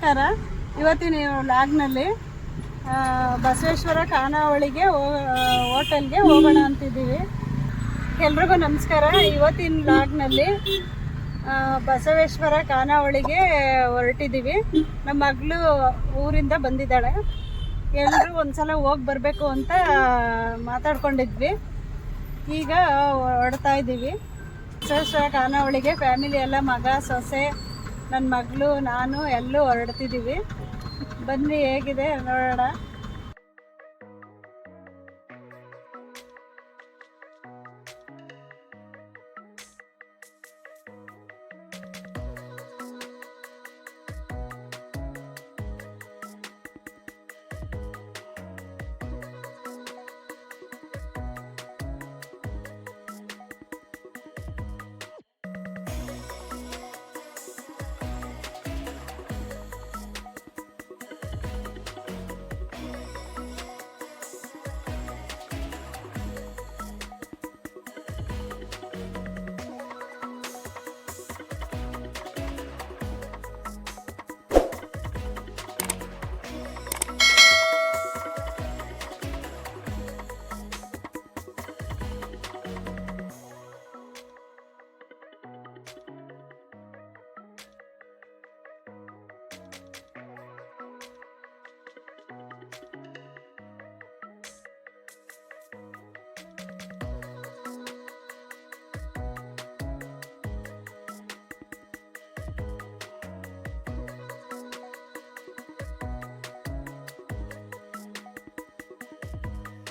ನಮಸ್ಕಾರ. ಇವತ್ತಿನ ವ್ಲಾಗ್ನಲ್ಲಿ ಬಸವೇಶ್ವರ ಖಾನಾವಳಿಗೆ ಹೋಟೆಲ್ಗೆ ಹೋಗೋಣ ಅಂತಿದ್ದೀವಿ. ಎಲ್ರಿಗೂ ನಮಸ್ಕಾರ. ಇವತ್ತಿನ ವ್ಲಾಗ್ನಲ್ಲಿ ಬಸವೇಶ್ವರ ಖಾನಾವಳಿಗೆ ಹೊರಟಿದ್ದೀವಿ. ನಮ್ಮ ಮಗಳು ಊರಿಂದ ಬಂದಿದ್ದಾಳೆ. ಎಲ್ಲರೂ ಒಂದ್ಸಲ ಹೋಗಿ ಬರಬೇಕು ಅಂತ ಮಾತಾಡ್ಕೊಂಡಿದ್ವಿ. ಈಗ ಹೊರಡ್ತಾ ಇದ್ದೀವಿ ಬಸವೇಶ್ವರ ಖಾನಾವಳಿಗೆ. ಫ್ಯಾಮಿಲಿ ಎಲ್ಲ, ಮಗ, ಸೊಸೆ, ನನ್ನ ಮಗಳು, ನಾನು ಎಲ್ಲೂ ಹೊರಡ್ತಿದ್ದೀವಿ. ಬನ್ನಿ ಹೇಗಿದೆ ನೋಡೋಣ.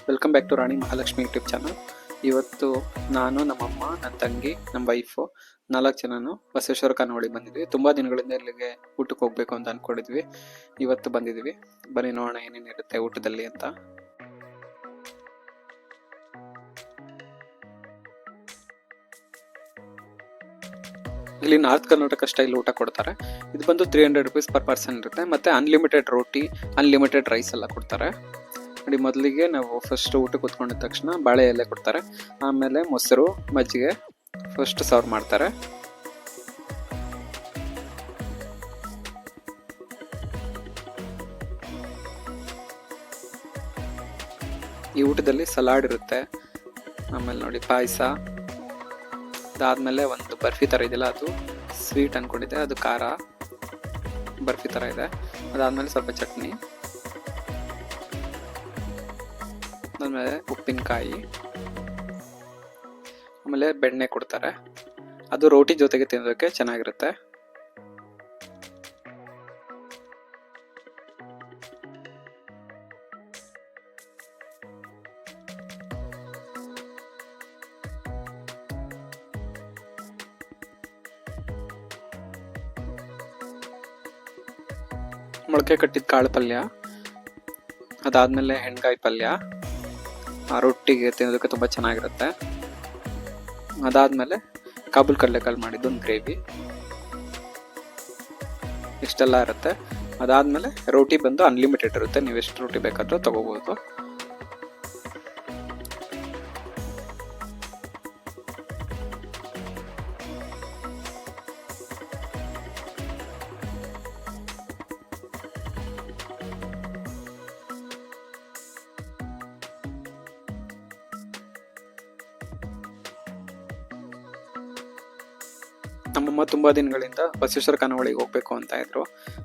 Welcome back to Rani Mahalakshmi YouTube channel. ಇವತ್ತು ನಾನು, ನಮ್ಮಮ್ಮ, ನನ್ನ ತಂಗಿ, ನಮ್ಮ ವೈಫು 4 ಜನನು ಬಸವೇಶ್ವರ ಖಾನಾವಳಿಗೆ ಬಂದಿದ್ವಿ. ತುಂಬ ದಿನಗಳಿಂದ ಇಲ್ಲಿಗೆ ಊಟಕ್ಕೆ ಹೋಗ್ಬೇಕು ಅಂತ ಅಂದ್ಕೊಂಡಿದ್ವಿ. ಇವತ್ತು ಬಂದಿದ್ವಿ. ಬನ್ನಿ ನೋಡೋಣ ಏನೇನಿರುತ್ತೆ ಊಟದಲ್ಲಿ ಅಂತ. ಇಲ್ಲಿ ನಾರ್ತ್ ಕರ್ನಾಟಕ ಸ್ಟೈಲ್ ಊಟ ಕೊಡ್ತಾರೆ. ಇದು ಬಂದು 300 rupees ಪರ್ ಪರ್ಸನ್ ಇರುತ್ತೆ. ಮತ್ತು ಅನ್ಲಿಮಿಟೆಡ್ ರೋಟಿ, ಅನ್ಲಿಮಿಟೆಡ್ ರೈಸ್ ಎಲ್ಲ ಕೊಡ್ತಾರೆ. ನೋಡಿ, ಮೊದಲಿಗೆ ನಾವು ಫಸ್ಟ್ ಊಟ ಕೂತ್ಕೊಂಡಿದ ತಕ್ಷಣ ಬಾಳೆ ಎಲೆ ಕೊಡ್ತಾರೆ. ಆಮೇಲೆ ಮೊಸರು, ಮಜ್ಜಿಗೆ ಫಸ್ಟ್ ಸರ್ವ್ ಮಾಡ್ತಾರೆ. ಈ ಊಟದಲ್ಲಿ ಸಲಾಡ್ ಇರುತ್ತೆ. ಆಮೇಲೆ ನೋಡಿ ಪಾಯಸ, ಅದಾದಮೇಲೆ ಒಂದು ಬರ್ಫಿ ಥರ ಇದೆಯಲ್ಲ, ಅದು ಸ್ವೀಟ್ ಅಂದ್ಕೊಂಡಿದೆ, ಅದು ಖಾರ ಬರ್ಫಿ ಥರ ಇದೆ. ಅದಾದಮೇಲೆ ಸ್ವಲ್ಪ ಚಟ್ನಿ, ಆಮೇಲೆ ಉಪ್ಪಿನಕಾಯಿ, ಆಮೇಲೆ ಬೆಣ್ಣೆ ಕೊಡ್ತಾರೆ. ಅದು ರೋಟಿ ಜೊತೆಗೆ ತಿನ್ನೋದಕ್ಕೆ ಚೆನ್ನಾಗಿರುತ್ತೆ. ಮೊಳಕೆ ಕಟ್ಟಿದ ಕಾಳು ಪಲ್ಯ, ಅದಾದಮೇಲೆ ಹೆಣ್ಗಾಯಿ ಪಲ್ಯ, ರೊಟ್ಟಿಗೆ ತಿನ್ನೋದಕ್ಕೆ ತುಂಬ ಚೆನ್ನಾಗಿರುತ್ತೆ. ಅದಾದಮೇಲೆ ಕಾಬೂಲ್ ಕಡಲೆಕಾಳು ಮಾಡಿದ್ದು ಒಂದು ಗ್ರೇವಿ, ಇಷ್ಟೆಲ್ಲ ಇರುತ್ತೆ. ಅದಾದಮೇಲೆ ರೋಟಿ ಬಂದು ಅನ್ಲಿಮಿಟೆಡ್ ಇರುತ್ತೆ. ನೀವು ಎಷ್ಟು ರೋಟಿ ಬೇಕಾದರೂ ತಗೋಬೋದು. ನಮ್ಮಮ್ಮ ತುಂಬ ದಿನಗಳಿಂದ ಬಸವೇಶ್ವರ ಖಾನಾವಳಿಗೆ ಹೋಗ್ಬೇಕು ಅಂತ ಇದ್ರು.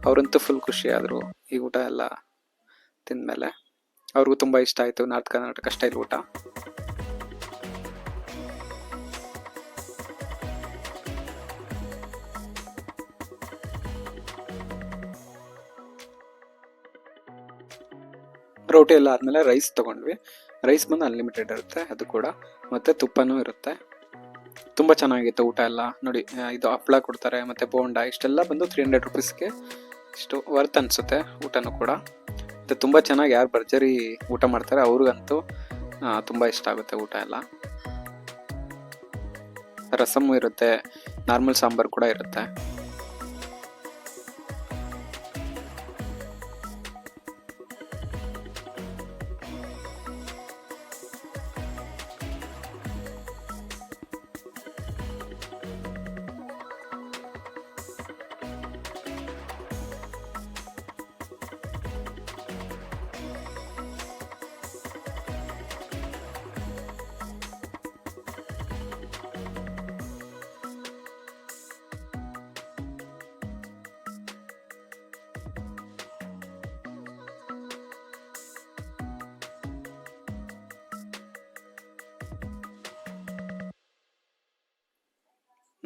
ಅವರಂತೂ ಫುಲ್ ಖುಷಿ ಆದರು ಈ ಊಟ ಎಲ್ಲ ತಿಂದಮೇಲೆ. ಅವ್ರಿಗೂ ತುಂಬ ಇಷ್ಟ ಆಯಿತು ನಾರ್ತ್ ಕರ್ನಾಟಕ ಸ್ಟೈಲ್ ಊಟ. ರೋಟಿ ಎಲ್ಲ ಆದಮೇಲೆ ರೈಸ್ ತೊಗೊಂಡ್ವಿ. ರೈಸ್ ಬಂದು ಅನ್ಲಿಮಿಟೆಡ್ ಇರುತ್ತೆ ಅದು ಕೂಡ, ಮತ್ತು ತುಪ್ಪನೂ ಇರುತ್ತೆ. ತುಂಬ ಚೆನ್ನಾಗಿತ್ತು ಊಟ ಎಲ್ಲ. ನೋಡಿ, ಇದು ಹಪ್ಪಳ ಕೊಡ್ತಾರೆ, ಮತ್ತು ಬೋಂಡ, ಇಷ್ಟೆಲ್ಲ ಬಂದು 300 rupeesಗೆ ಇಷ್ಟು ವರ್ತ್ ಅನಿಸುತ್ತೆ ಊಟನೂ ಕೂಡ. ಮತ್ತು ತುಂಬ ಚೆನ್ನಾಗಿ ಯಾರು ಭರ್ಜರಿ ಊಟ ಮಾಡ್ತಾರೆ ಅವ್ರಿಗಂತೂ ತುಂಬ ಇಷ್ಟ ಆಗುತ್ತೆ ಊಟ ಎಲ್ಲ. ರಸಮ್ಮು ಇರುತ್ತೆ, ನಾರ್ಮಲ್ ಸಾಂಬಾರು ಕೂಡ ಇರುತ್ತೆ.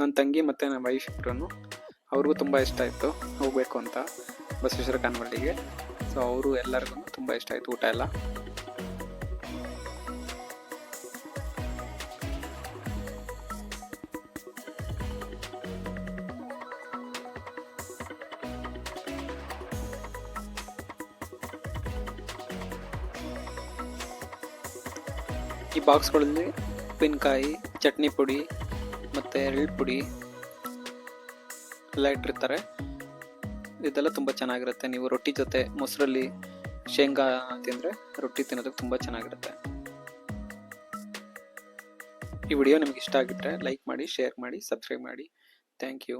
ನನ್ನ ತಂಗಿ ಮತ್ತು ನನ್ನ ವೈಫ್ ಇಬ್ಬರೂ ಅವ್ರಿಗೂ ತುಂಬ ಇಷ್ಟ ಆಯಿತು ಹೋಗಬೇಕು ಅಂತ ಬಸವೇಶ್ವರ ಖಾನಾವಳಿಗೆ. ಸೊ ಅವರು ಎಲ್ಲರಿಗೂ ತುಂಬ ಇಷ್ಟ ಆಯಿತು ಊಟ ಎಲ್ಲ. ಈ ಬಾಕ್ಸ್ಗಳಲ್ಲಿ ಉಪ್ಪಿನಕಾಯಿ, ಚಟ್ನಿ ಪುಡಿ ಮತ್ತು ಎಳ್ಳು ಪುಡಿ ಎಲ್ಲ ಇಟ್ಟಿರ್ತಾರೆ. ಇದೆಲ್ಲ ತುಂಬ ಚೆನ್ನಾಗಿರುತ್ತೆ. ನೀವು ರೊಟ್ಟಿ ಜೊತೆ ಮೊಸರಲ್ಲಿ ಶೇಂಗಾ ತಿಂದರೆ ರೊಟ್ಟಿ ತಿನ್ನೋದಕ್ಕೆ ತುಂಬ ಚೆನ್ನಾಗಿರುತ್ತೆ. ಈ ವಿಡಿಯೋ ನಿಮ್ಗೆ ಇಷ್ಟ ಆಗಿದ್ದರೆ ಲೈಕ್ ಮಾಡಿ, ಶೇರ್ ಮಾಡಿ, ಸಬ್ಸ್ಕ್ರೈಬ್ ಮಾಡಿ. Thank you.